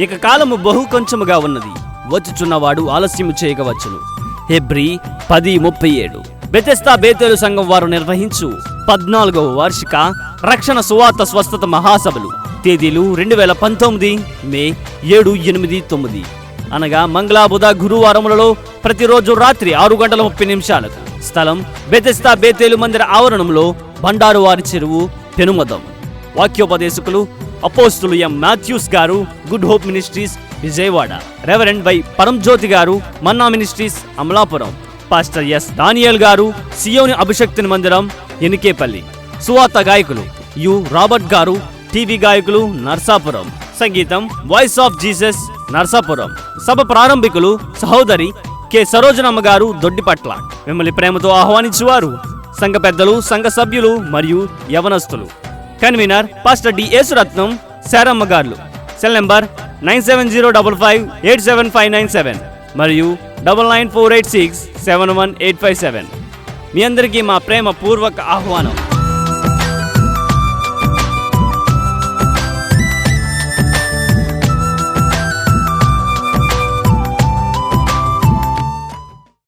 ఇక కాలము బహు కొంచెముగా ఉన్నది, వచ్చుచున్నవాడు ఆలస్యము చేయగవచ్చును. హెబ్రీ 10:37. బెతెస్దా బేతేలు సంఘం వారు నిర్వహించు 14వ వార్షిక రక్షణ సువార్త స్వస్థత మహాసభలు. తేదీలు 2019 మే 7, 8, 9 అనగా మంగళ, బుధ, గురువారములలో ప్రతిరోజు రాత్రి 6:30 స్థలం బెతెస్దా బేతేలు మందిర ఆవరణంలో, బండారు వారి చెరువు, పెనుమదం. వాక్యోపదేశకులు అపోస్తులు ఎం మాథ్యూస్ గారు, good hope ministries, Vijayawada. Reverend Y Paranjyothi గారు, manna ministries, Amalapuram. Pastor S Daniel గారు, సియోని అభిషక్తిని మందిరం, ఎనికేపల్లి. సువార్త గాయకులు యు రాబర్ట్ గారు, టీవీ గాయకులు, నర్సాపురం. సంగీతం వాయిస్ ఆఫ్ జీసస్, నర్సాపురం. సభ ప్రారంభికులు సహోదరి కె సరోజనమ్మ గారు, దొడ్డిపట్ల. మిమ్మల్ని ప్రేమతో ఆహ్వానించువారు సంఘ పెద్దలు, సంఘ సభ్యులు మరియు యవనస్తులు. Convener pastor D Yesuratnam, Saramma గారు. సెల్ నంబర్ 9705587597 మరియు 9948671857. మీ అందరికీ మా ప్రేమ పూర్వక ఆహ్వానం.